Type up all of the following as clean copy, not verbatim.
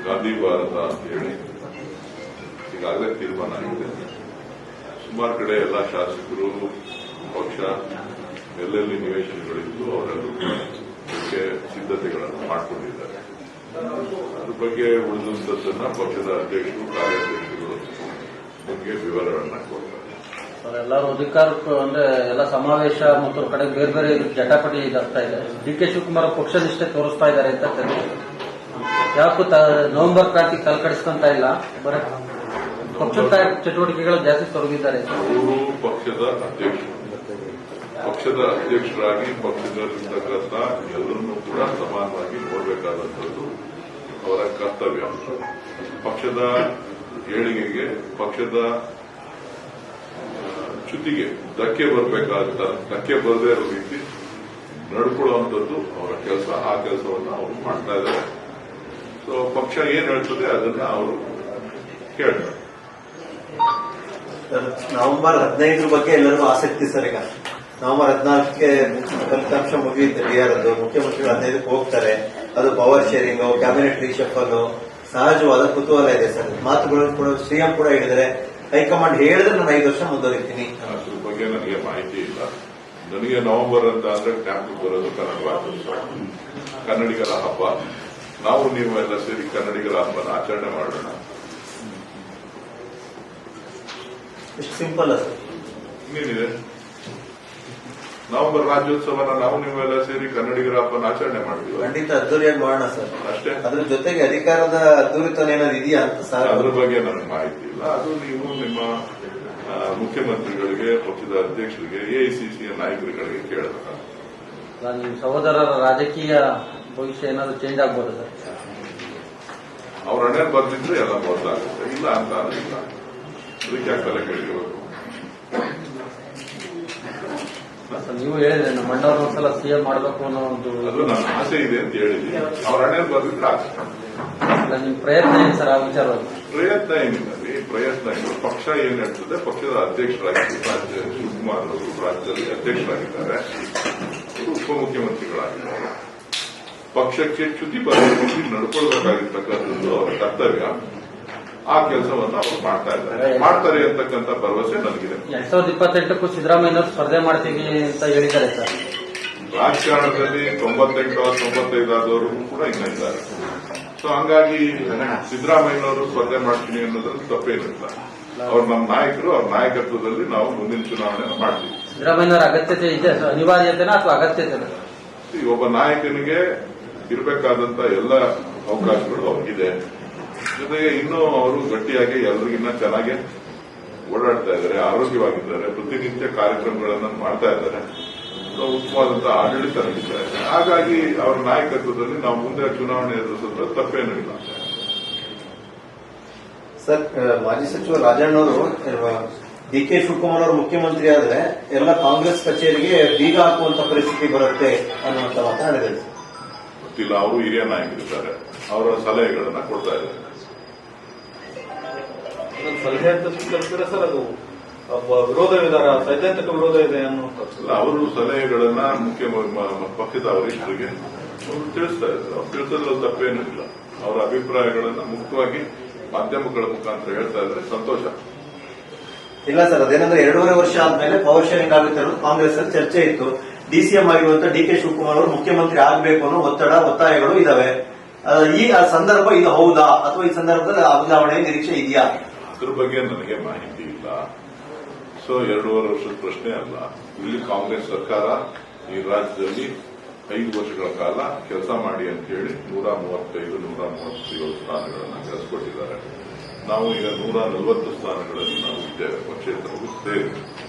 ಗಾಂಧಿ ಭಾರತ ಅಂತ ಹೇಳಿ ಈಗಾಗಲೇ ತೀರ್ಮಾನ ಆಗಿದೆ. ಸುಮಾರು ಕಡೆ ಎಲ್ಲ ಶಾಸಕರು ಪಕ್ಷ ಎಲ್ಲೆಲ್ಲಿ ನಿವೇಶನಗಳಿದ್ದು ಅವರೆಲ್ಲರೂ ಇದಕ್ಕೆ ಸಿದ್ಧತೆಗಳನ್ನು ಮಾಡಿಕೊಂಡಿದ್ದಾರೆ. ಅದ್ರ ಬಗ್ಗೆ ಉಳಿದಂತದ್ದನ್ನ ಪಕ್ಷದ ಅಧ್ಯಕ್ಷರು ಕಾರ್ಯಾಧ್ಯಕ್ಷರು ಬಗ್ಗೆ ವಿವರಗಳನ್ನ ಕೊಡ್ತಾರೆ. ಎಲ್ಲರೂ ಅಧಿಕಾರಕ್ಕೂ ಅಂದ್ರೆ ಎಲ್ಲ ಸಮಾವೇಶ ಮತ್ತು ಕಡೆ ಬೇರೆ ಬೇರೆ ಜಟಾಪಟಿ ಇದಾಗ್ತಾ ಇದೆ. ಡಿ.ಕೆ. ಶಿವಕುಮಾರ್ ಪಕ್ಷ ನಿಷ್ಠೆ ತೋರಿಸ್ತಾ ಇದ್ದಾರೆ ಅಂತ ಯಾಕೂ ನವೆಂಬರ್ ಕ್ರಾಂತಿ ತಲೆಕಡಿಸ್ಕೊಂತ ಇಲ್ಲ, ಬರ ಪಕ್ಷದ ಚಟುವಟಿಕೆಗಳು ಜಾಸ್ತಿ ತೊಡಗಿದ್ದಾರೆ. ಅವರು ಪಕ್ಷದ ಅಧ್ಯಕ್ಷರಾಗಿ ಪಕ್ಷದಲ್ಲಿರ್ತಕ್ಕಂಥ ಎಲ್ಲರನ್ನೂ ಕೂಡ ಸಮಾನವಾಗಿ ನೋಡಬೇಕಾದಂಥದ್ದು ಅವರ ಕರ್ತವ್ಯ. ಪಕ್ಷದ ಏಳಿಗೆಗೆ, ಪಕ್ಷದ ಚ್ಯುತಿಗೆ ಧಕ್ಕೆ ಬರದೇ ಇರೋ ರೀತಿ ನಡ್ಕೊಳ್ಳುವಂಥದ್ದು ಅವರ ಕೆಲಸ. ಆ ಕೆಲಸವನ್ನು ಅವರು ಮಾಡ್ತಾ ಇದ್ದಾರೆ. ಸೊ ಪಕ್ಷ ಏನ್ ಹೇಳ್ತದೆ ಅದನ್ನ ಅವರು ಕೇಳ್ತಾರೆ. ನವೆಂಬರ್ 15 ಬಗ್ಗೆ ಎಲ್ಲರಿಗೂ ಆಸಕ್ತಿ ಸರ್. ಈಗ ನವೆಂಬರ್ 14ಕ್ಕೆ ಫಲಿತಾಂಶ ಮುಗಿಯುತ್ತೆ ಬಿಆರ್ ಅದು. ಮುಖ್ಯಮಂತ್ರಿಗಳು 15ಕ್ಕೆ ಹೋಗ್ತಾರೆ. ಅದು ಪವರ್ ಶೇರಿಂಗ್, ಕ್ಯಾಬಿನೆಟ್ ರೀಶಫಲ್ ಸಹಜವಾದ ಕುತೂಹಲ ಇದೆ ಸರ್. ಮಾತುಗಳು ಕೂಡ ಸಿಎಂ ಕೂಡ ಹೇಳಿದರೆ ಹೈಕಮಾಂಡ್ ಹೇಳಿದ್ರೆ ನಾನು 5 ವರ್ಷ ಮುಂದುವರಿತೀನಿ. ಅದ್ರ ಬಗ್ಗೆ ನನಗೆ ಮಾಹಿತಿ ಇಲ್ಲ. ನನಗೆ ನವೆಂಬರ್ ಅಂತ ಅಂದ್ರೆ ಕ್ಯಾಂಪ್ ಬರೋದು ಕನ್ನಡ ರಾಜ್ಯೋತ್ಸವ, ಕನ್ನಡಿಗರ ಹಬ್ಬ. ನಾವು ನೀವು ಎಲ್ಲ ಸೇರಿ ಕನ್ನಡಿಗರ ಹಬ್ಬನ ಆಚರಣೆ ಮಾಡೋಣ. ಇಷ್ಟು ಸಿಂಪಲ್ ಸರ್. ಇನ್ನೇನಿದೆ, ನವೆಂಬರ್ ರಾಜ್ಯೋತ್ಸವನ ನಾವು ನೀವೆಲ್ಲ ಸೇರಿ ಕನ್ನಡಿಗರ ಹಬ್ಬನ ಆಚರಣೆ ಮಾಡ್ತೀವಿ. ಖಂಡಿತ ಅದ್ದೂರಿಯಾಗಿ ಮಾಡೋಣ ಸರ್. ಅಷ್ಟೇ. ಅದ್ರ ಜೊತೆಗೆ ಅಧಿಕಾರದ ಅದ್ದೂರಿತನ ಏನಾದ್ರು ಇದೆಯಾ ಅಂತ ಸರ್? ಅದ್ರ ಬಗ್ಗೆ ನನಗೆ ಮಾಹಿತಿ ಇಲ್ಲ. ಅದು ನೀವು ನಿಮ್ಮ ಮುಖ್ಯಮಂತ್ರಿಗಳಿಗೆ, ಪಕ್ಷದ ಅಧ್ಯಕ್ಷರಿಗೆ, ಎಐಸಿಸಿಯ ನಾಯಕರುಗಳಿಗೆ ಕೇಳಬೇಕು. ನಿಮ್ಮ ಸಹೋದರರ ರಾಜಕೀಯ ಭವಿಷ್ಯ ಏನಾದ್ರು ಚೇಂಜ್ ಆಗ್ಬೋದು ಸರ್? ಅವ್ರ ಹಣೆ ಬರ್ದಿದ್ರೆ ಎಲ್ಲ ಮೊದಲಾಗುತ್ತೆ. ಇಲ್ಲ ಅಂತ ಇಲ್ಲ, ಅದಕ್ಕೆ ಯಾಕೆ ತಲೆ ಕೆಡಿಸಬೇಕು? ನೀವು ಹೇಳಿದ್ರೆ ನಮ್ಮ ಅಣ್ಣವ್ರ ಒಂದ್ಸಲ ಸಿಎಂ ಮಾಡಬೇಕು ಅನ್ನೋ ಒಂದು ಅದು ನನ್ನ ಆಸೆ ಇದೆ ಅಂತ ಹೇಳಿದ್ವಿ. ಅವ್ರ ಹಣೆ ಬರ್ದಿದ್ರೆ ಆಗುತ್ತೆ. ನಿಮ್ ಪ್ರಯತ್ನ ಏನು ಸರ್ ಆ ವಿಚಾರವಾಗಿ? ಪ್ರಯತ್ನ ಏನಿಲ್ಲ, ಪ್ರಯತ್ನ ಇಲ್ಲ. ಪಕ್ಷ ಏನ್ ಹೇಳ್ತದೆ, ಪಕ್ಷದ ಅಧ್ಯಕ್ಷರಾಗಿದ್ದಾರೆ ಶಿವಕುಮಾರ್ ಅವರು, ರಾಜ್ಯದಲ್ಲಿ ಅಧ್ಯಕ್ಷರಾಗಿದ್ದಾರೆ, ಉಪಮುಖ್ಯಮಂತ್ರಿಗಳಾಗಿದ್ದಾರೆ. ಪಕ್ಷಕ್ಕೆ ಚ್ಯುತಿ ಪರಿಸ್ಥಿತಿ ನಡ್ಕೊಳ್ಬೇಕಾಗಿರ್ತಕ್ಕಂಥದ್ದು ಅವರ ಕರ್ತವ್ಯ. ಆ ಕೆಲಸವನ್ನು ಅವರು ಮಾಡ್ತಾರೆ ಅಂತಕ್ಕಂಥ ಭರವಸೆ ನನಗಿದೆ. 2028ಕ್ಕೂ ಸಿದ್ದರಾಮಯ್ಯ ಸ್ಪರ್ಧೆ ಮಾಡ್ತೀವಿ ಅಂತ ಹೇಳಿದ್ದಾರೆ ಸರ್. ರಾಜಕಾರಣದಲ್ಲಿ 98 95 ಆದವರು ಕೂಡ ಇನ್ನ ಇದ್ದಾರೆ. ಸೊ ಹಂಗಾಗಿ ಸಿದ್ದರಾಮಯ್ಯನವರು ಸ್ಪರ್ಧೆ ಮಾಡ್ತೀನಿ ಅನ್ನೋದ್ರಲ್ಲಿ ತಪ್ಪೇನಿಲ್ಲ. ಅವ್ರು ನಮ್ಮ ನಾಯಕರು, ಅವ್ರ ನಾಯಕತ್ವದಲ್ಲಿ ನಾವು ಮುಂದಿನ ಚುನಾವಣೆ ಮಾಡ್ತೀವಿ. ಸಿದ್ದರಾಮಯ್ಯನವರ ಅಗತ್ಯತೆ ಇದೆ, ಅನಿವಾರ್ಯತೆನಾ ಅಥವಾ ಅಗತ್ಯತೆನಾ? ಒಬ್ಬ ನಾಯಕನಿಗೆ ಇರಬೇಕಾದಂತ ಎಲ್ಲ ಅವಕಾಶಗಳು ಅವ್ರಿಗಿದೆ. ಜೊತೆಗೆ ಇನ್ನೂ ಅವರು ಗಟ್ಟಿಯಾಗಿ ಎಲ್ಲರಿಗಿನ್ನ ಚೆನ್ನಾಗಿ ಓಡಾಡ್ತಾ ಇದ್ದಾರೆ, ಆರೋಗ್ಯವಾಗಿದ್ದಾರೆ, ಪ್ರತಿನಿತ್ಯ ಕಾರ್ಯಕ್ರಮಗಳನ್ನು ಮಾಡ್ತಾ ಇದ್ದಾರೆ, ಉತ್ತಮವಾದಂತಹ ಆಡಳಿತ ನಡೀತಾ ಇದೆ. ಹಾಗಾಗಿ ಅವರ ನಾಯಕತ್ವದಲ್ಲಿ ನಾವು ಮುಂದೆ ಚುನಾವಣೆ ಎದುರಿಸಿದ್ರೆ ತಪ್ಪೇನೂ ಇಲ್ಲ. ಸರ್, ಮಾಜಿ ಸಚಿವ ರಾಜಣ್ಣವರು ಡಿ.ಕೆ. ಶಿವಕುಮಾರ್ ಅವರು ಮುಖ್ಯಮಂತ್ರಿ ಆದ್ರೆ ಎಲ್ಲ ಕಾಂಗ್ರೆಸ್ ಕಚೇರಿಗೆ ಬೀಗ ಹಾಕುವಂತ ಪರಿಸ್ಥಿತಿ ಬರುತ್ತೆ ಅನ್ನುವಂತ ಮಾತಾಡಿದ್ದಾರೆ. ಗೊತ್ತಿಲ್ಲ, ಅವರು ಹಿರಿಯ ನಾಯಕರಿದ್ದಾರೆ, ಅವರ ಸಲಹೆಗಳನ್ನ ಕೊಡ್ತಾ ಇದ್ದಾರೆ. ಸಲಹೆ ಅಂತ ಸ್ವೀಕರಿಸಿದ್ರೆ ಸರ್ ಅದು ವಿರೋಧ ವಿಧಾನ, ಸೈದ್ಧಾಂತಿಕ ವಿರೋಧ ಇದೆ ಅನ್ನುವಂಥದ್ದು. ಅವರು ಸಲಹೆಗಳನ್ನ ಪಕ್ಷದ ವರಿಷ್ಠರಿಗೆ ತಿಳಿಸ್ತಾ ಇದ್ದಾರೆ. ಅವ್ರು ತಿಳಿಸೋದ್ರಲ್ಲಿ ತಪ್ಪೇನೂ ಇಲ್ಲ. ಅವರ ಅಭಿಪ್ರಾಯಗಳನ್ನ ಮುಕ್ತವಾಗಿ ಮಾಧ್ಯಮಗಳ ಮುಖಾಂತರ ಹೇಳ್ತಾ ಇದ್ರೆ ಸಂತೋಷ. ಇಲ್ಲ ಸರ್, ಅದೇನಂದ್ರೆ 2.5 ವರ್ಷ ಆದ್ಮೇಲೆ ಪವರ್ ಶೇರಿಂಗ್ ಆಗುತ್ತೆ ಅನ್ನೋದು ಕಾಂಗ್ರೆಸ್ ಅಲ್ಲಿ ಚರ್ಚೆ ಇತ್ತು. ಡಿಸಿಎಂ ಆಗಿರುವಂತ ಡಿ.ಕೆ. ಶಿವಕುಮಾರ್ ಅವರು ಮುಖ್ಯಮಂತ್ರಿ ಆಗಬೇಕು ಅನ್ನೋ ಒತ್ತಾಯಗಳು ಇದಾವೆ. ಈ ಸಂದರ್ಭ ಇದು ಹೌದಾ, ಅಥವಾ ಈ ಸಂದರ್ಭದಲ್ಲಿ ಬದಲಾವಣೆ ನಿರೀಕ್ಷೆ ಇದೆಯಾ? ಅದ್ರ ಬಗ್ಗೆ ನನಗೆ ಮಾಹಿತಿ ಇಲ್ಲ. ಸೊ 2.5 ವರ್ಷದ ಪ್ರಶ್ನೆ ಅಲ್ಲ. ಇಲ್ಲಿ ಕಾಂಗ್ರೆಸ್ ಸರ್ಕಾರ ಈ ರಾಜ್ಯದಲ್ಲಿ 5 ವರ್ಷಗಳ ಕಾಲ ಕೆಲಸ ಮಾಡಿ ಅಂತ ಹೇಳಿ 137 ಸ್ಥಾನಗಳನ್ನು ಗಳಿಸಿಕೊಟ್ಟಿದ್ದಾರೆ. ನಾವು ಈಗ 140 ಸ್ಥಾನಗಳಲ್ಲಿ ನಾವು ಇದ್ದೇವೆ, ಪಕ್ಷೇತರರು ಸೇರಿ.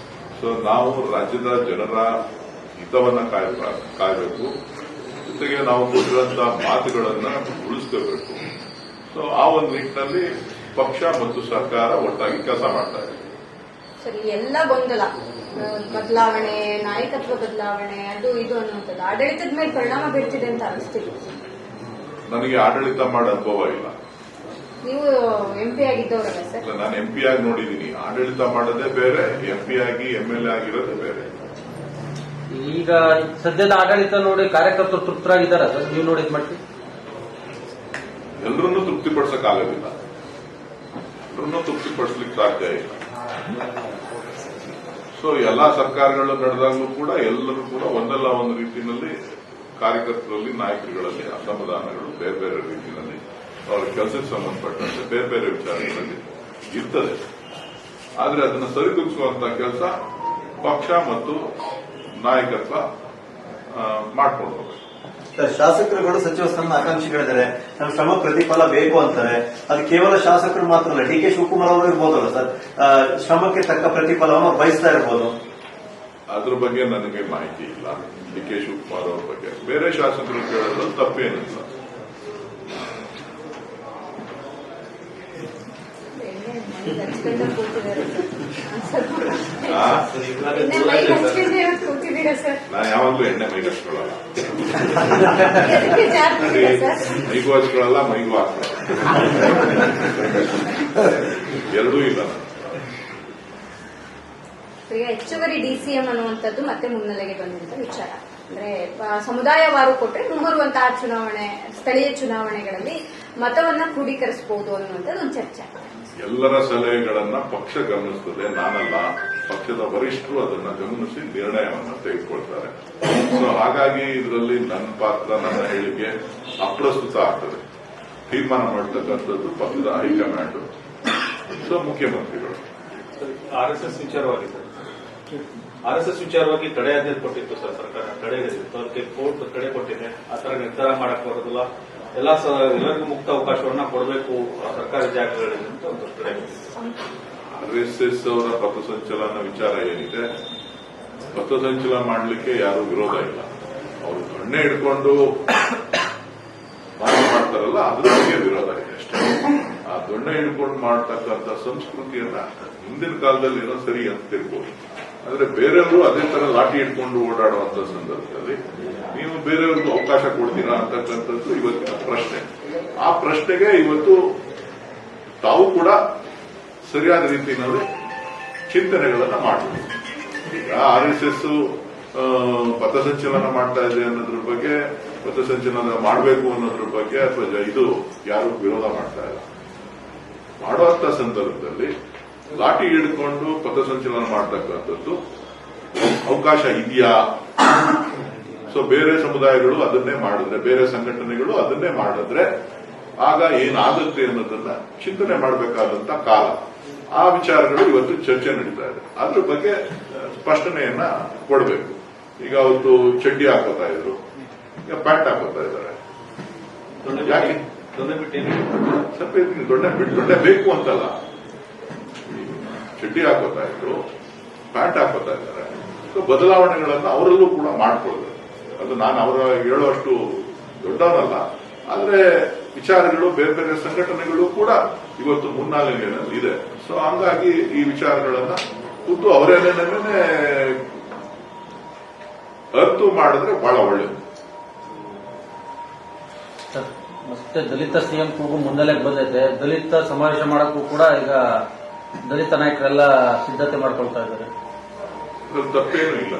ಸೊ ನಾವು ರಾಜ್ಯದ ಜನರ ಹಿತವನ್ನ ಕಾಯಬೇಕು, ಜೊತೆಗೆ ನಾವು ಕೊಟ್ಟಿರುವಂತಹ ಮಾತುಗಳನ್ನ ಉಳಿಸ್ಕೋಬೇಕು. ಸೊ ಆ ಒಂದು ನಿಟ್ಟಿನಲ್ಲಿ ಪಕ್ಷ ಮತ್ತು ಸರ್ಕಾರ ಒಟ್ಟಾಗಿ ಕೆಲಸ ಮಾಡ್ತಾ ಇದೆ. ಸರಿ, ಎಲ್ಲ ಗೊಂದಲ, ಬದಲಾವಣೆ, ನಾಯಕತ್ವ ಬದಲಾವಣೆ, ಅದು ಇದು ಅನ್ನುವಂಥದ್ದು ಆಡಳಿತದ ಮೇಲೆ ಪರಿಣಾಮ ಬೀರ್ತಿದೆ ಅಂತ ಅನಿಸ್ತಿದೆ. ನನಗೆ ಆಡಳಿತ ಮಾಡೋ ಅನುಭವ ಇಲ್ಲ. ನೀವು ಎಂಪಿ ಆಗಿದ್ದವರಲ್ಲ ಸರ್? ನಾನು ಎಂಪಿ ಆಗಿ ನೋಡಿದ್ದೀನಿ. ಆಡಳಿತ ಮಾಡೋದೇ ಬೇರೆ, ಎಂಪಿ ಆಗಿ ಎಂಎಲ್ಎ ಆಗಿರೋದೇ ಬೇರೆ. ಈಗ ಸದ್ಯದ ಆಡಳಿತ ನೋಡಿ ಕಾರ್ಯಕರ್ತರು ತೃಪ್ತರಾಗಿದ್ದಾರೆ ಸರ್, ನೀವು ನೋಡಿದ ಮಟ್ಟಿಗೆ? ಎಲ್ಲರನ್ನೂ ತೃಪ್ತಿಪಡಿಸಕ್ಕಾಗೋದಿಲ್ಲ, ಎಲ್ಲರನ್ನೂ ತೃಪ್ತಿಪಡಿಸ್ಲಿಕ್ಕೆ ಸಾಧ್ಯ ಇಲ್ಲ. ಸೊ ಎಲ್ಲಾ ಸರ್ಕಾರಗಳು ನಡೆದಾಗಲೂ ಕೂಡ ಎಲ್ಲರೂ ಕೂಡ ಒಂದಲ್ಲ ಒಂದು ರೀತಿಯಲ್ಲಿ ಕಾರ್ಯಕರ್ತರಲ್ಲಿ, ನಾಯಕರುಗಳಲ್ಲಿ ಅಸಮಾಧಾನಗಳು ಬೇರೆ ಬೇರೆ ರೀತಿಯಲ್ಲಿ ಅವರ ಕೆಲಸಕ್ಕೆ ಸಂಬಂಧಪಟ್ಟಂತೆ ಬೇರೆ ಬೇರೆ ವಿಚಾರಗಳಲ್ಲಿ ಇರ್ತದೆ. ಆದ್ರೆ ಅದನ್ನು ಸರಿದೂಗಿಸುವಂತಹ ಕೆಲಸ ಪಕ್ಷ ಮತ್ತು ನಾಯಕತ್ವ ಮಾಡ್ಕೊಂಡು ಹೋಗ್ಬೇಕು. ಶಾಸಕರುಗಳು ಸಚಿವ ಸ್ಥಾನದ ಆಕಾಂಕ್ಷಿಗಳಿದ್ದಾರೆ, ನಮ್ಮ ಶ್ರಮ ಪ್ರತಿಫಲ ಬೇಕು ಅಂತಾರೆ. ಅದು ಕೇವಲ ಶಾಸಕರು ಮಾತ್ರ ಅಲ್ಲ, ಡಿ ಕೆ ಶಿವಕುಮಾರ್ ಅವರು ಇರ್ಬೋದಲ್ಲ ಸರ್, ಶ್ರಮಕ್ಕೆ ತಕ್ಕ ಪ್ರತಿಫಲವನ್ನು ಬಯಸ್ತಾ ಇರ್ಬೋದು. ಅದ್ರ ಬಗ್ಗೆ ನನಗೆ ಮಾಹಿತಿ ಇಲ್ಲ. ಡಿ ಕೆ ಶಿವಕುಮಾರ್ ಅವ್ರ ಬಗ್ಗೆ ಬೇರೆ ಶಾಸಕರು ಕೇಳೋದು ತಪ್ಪೇನಿಲ್ಲ. ನಾನು ಯಾವಾಗಲೂ ಎಣ್ಣೆ ಮೈಗೆ ಹಚ್ಕೊಳ್ಳಲ್ಲ, ಮೈಗೂ ಹಚ್ಕೊಳ್ಳಲ್ಲ, ಮೈಗೂ ಹಾಕೊಳ್ಳಲ್ಲ, ಎರಡೂ ಇಲ್ಲ. ಈಗ ಹೆಚ್ಚುವರಿ ಡಿಸಿಎಂ ಅನ್ನುವಂಥದ್ದು ಮತ್ತೆ ಮುನ್ನೆಲೆಗೆ ಬಂದಂತ ವಿಚಾರ. ಅಂದ್ರೆ ಸಮುದಾಯವಾರು ಕೊಟ್ಟರೆ ಮುಂಬರುವಂತಹ ಚುನಾವಣೆ, ಸ್ಥಳೀಯ ಚುನಾವಣೆಗಳಲ್ಲಿ ಮತವನ್ನ ಕ್ರೋಢೀಕರಿಸಬಹುದು ಅನ್ನುವಂಥದ್ದು ಒಂದು ಚರ್ಚೆ. ಎಲ್ಲರ ಸಲಹೆಗಳನ್ನ ಪಕ್ಷ ಗಮನಿಸ್ತದೆ, ನಾನಲ್ಲ. ಪಕ್ಷದ ವರಿಷ್ಠರು ಅದನ್ನ ಗಮನಿಸಿ ನಿರ್ಣಯವನ್ನು ತೆಗೆದುಕೊಳ್ತಾರೆ. ಸೊ ಹಾಗಾಗಿ ಇದರಲ್ಲಿ ನನ್ನ ಪಾತ್ರ, ನನ್ನ ಹೇಳಿಕೆ ಅಪ್ರಸ್ತುತ ಆಗ್ತದೆ. ತೀರ್ಮಾನ ಮಾಡತಕ್ಕಂಥದ್ದು ಪಕ್ಷದ ಹೈಕಮಾಂಡ್, ಸೊ ಮುಖ್ಯಮಂತ್ರಿಗಳು. ಆರ್ಎಸ್ಎಸ್ ವಿಚಾರವಾಗಿ ಆರ್ಎಸ್ಎಸ್ ವಿಚಾರವಾಗಿ ತಡೆಯಾಜ್ಞೆ ಕೊಟ್ಟಿತ್ತು ಸರ್, ಸರ್ಕಾರ ತಡೆ ಹಿಡಿದಿತ್ತು. ಅದಕ್ಕೆ ಕೋರ್ಟ್ ತಡೆ ಕೊಟ್ಟಿದೆ. ಆ ತರ ನಿರ್ಧಾರ ಮಾಡಕ್ ಬರೋದಿಲ್ಲ, ಎಲ್ಲರಿಗೂ ಮುಕ್ತ ಅವಕಾಶವನ್ನ ಕೊಡಬೇಕು ಸರ್ಕಾರಿ ಜಾಗಗಳಲ್ಲಿ ಅಂತ ಒಂದು ತಡೆ. ಆರ್ಎಸ್ಎಸ್ ಅವರ ಪಥಸಂಚಲನ ವಿಚಾರ ಏನಿದೆ, ಪಥಸಂಚಲನ ಮಾಡಲಿಕ್ಕೆ ಯಾರು ವಿರೋಧ ಇಲ್ಲ. ಅವರು ದೊಣ್ಣೆ ಹಿಡ್ಕೊಂಡು ಮಾಡ್ತಾರಲ್ಲ, ಅದ್ರ ಬಗ್ಗೆ ವಿರೋಧ ಇದೆ ಅಷ್ಟೇ. ಆ ದೊಣ್ಣೆ ಹಿಡ್ಕೊಂಡು ಮಾಡ್ತಕ್ಕಂಥ ಸಂಸ್ಕೃತಿಯನ್ನ ಹಿಂದಿನ ಕಾಲದಲ್ಲಿ ಏನೋ ಸರಿ ಅಂತ ತಿಳ್ಬೋದು. ಆದ್ರೆ ಬೇರೆಯವರು ಅದೇ ತರ ಲಾಠಿ ಹಿಡ್ಕೊಂಡು ಓಡಾಡುವಂತ ಸಂದರ್ಭದಲ್ಲಿ ನೀವು ಬೇರೆಯವ್ರಿಗೂ ಅವಕಾಶ ಕೊಡ್ತೀರಾ ಅಂತಕ್ಕಂಥದ್ದು ಇವತ್ತಿನ ಪ್ರಶ್ನೆ. ಆ ಪ್ರಶ್ನೆಗೆ ಇವತ್ತು ತಾವು ಕೂಡ ಸರಿಯಾದ ರೀತಿಯಲ್ಲಿ ಚಿಂತನೆಗಳನ್ನ ಮಾಡಬೇಕು. ಈಗ ಆರ್ಎಸ್ಎಸ್ ಪಥಸಂಚಲನ ಮಾಡ್ತಾ ಇದೆ ಅನ್ನೋದ್ರ ಬಗ್ಗೆ, ಪಥಸಂಚಲನ ಮಾಡಬೇಕು ಅನ್ನೋದ್ರ ಬಗ್ಗೆ ಅಥವಾ ಇದು ಯಾರು ವಿರೋಧ ಮಾಡ್ತಾ ಇಲ್ಲ. ಮಾಡುವಂತ ಸಂದರ್ಭದಲ್ಲಿ ಲಾಠಿ ಹಿಡ್ಕೊಂಡು ಪಥಸಂಚಲನ ಮಾಡತಕ್ಕಂಥದ್ದು ಅವಕಾಶ ಇದೆಯಾ? ಸೊ ಬೇರೆ ಸಮುದಾಯಗಳು ಅದನ್ನೇ ಮಾಡಿದ್ರೆ, ಬೇರೆ ಸಂಘಟನೆಗಳು ಅದನ್ನೇ ಮಾಡಿದ್ರೆ ಆಗ ಏನಾಗುತ್ತೆ ಅನ್ನೋದನ್ನ ಚಿಂತನೆ ಮಾಡಬೇಕಾದಂತ ಕಾಲ. ಆ ವಿಚಾರಗಳು ಇವತ್ತು ಚರ್ಚೆ ನಡೀತಾ ಇದೆ. ಅದ್ರ ಬಗ್ಗೆ ಸ್ಪಷ್ಟನೆಯನ್ನ ಕೊಡಬೇಕು. ಈಗ ಅವತ್ತು ಚಡ್ಡಿ ಹಾಕೋತಾ ಇದ್ರು, ಈಗ ಪ್ಯಾಂಟ್ ಹಾಕೋತಾ ಇದ್ದಾರೆ. ಯಾಕೆ ಸ್ವಲ್ಪ ದೊಡ್ಡ ಬೇಕು ಅಂತಲ್ಲ, ಚಡ್ಡಿ ಹಾಕೋತಾ ಇದ್ರು, ಪ್ಯಾಂಟ್ ಹಾಕೋತಾ ಇದ್ದಾರೆ. ಸೊ ಬದಲಾವಣೆಗಳನ್ನ ಅವರಲ್ಲೂ ಕೂಡ ಮಾಡ್ಕೊಳ್ಬೇಕು. ಅದು ನಾನು ಅವರ ಹೇಳುವಷ್ಟು ದೊಡ್ಡವನಲ್ಲ, ಆದ್ರೆ ವಿಚಾರಗಳು ಬೇರೆ ಬೇರೆ ಸಂಘಟನೆಗಳು ಕೂಡ ಇವತ್ತು ಮುನ್ನೆಲೆಯಲ್ಲಿ ಇದೆ. ಸೊ ಹಂಗಾಗಿ ಈ ವಿಚಾರಗಳನ್ನ ಖುದ್ದು ಅವರೇನೇನೇ ಅರ್ಥ ಮಾಡಿದ್ರೆ ಬಹಳ ಒಳ್ಳೆಯದು. ಮತ್ತೆ ದಲಿತ ಸಿಎಂ ಕೂಗು ಮುನ್ನೆಲೆಗೆ ಬಂದೈತೆ. ದಲಿತ ಸಮಾವೇಶ ಮಾಡಕ್ಕೂ ಕೂಡ ಈಗ ದಲಿತ ನಾಯಕರೆಲ್ಲ ಸಿದ್ಧತೆ ಮಾಡ್ಕೊಳ್ತಾ ಇದ್ದಾರೆ. ತಪ್ಪೇನೂ ಇಲ್ಲ.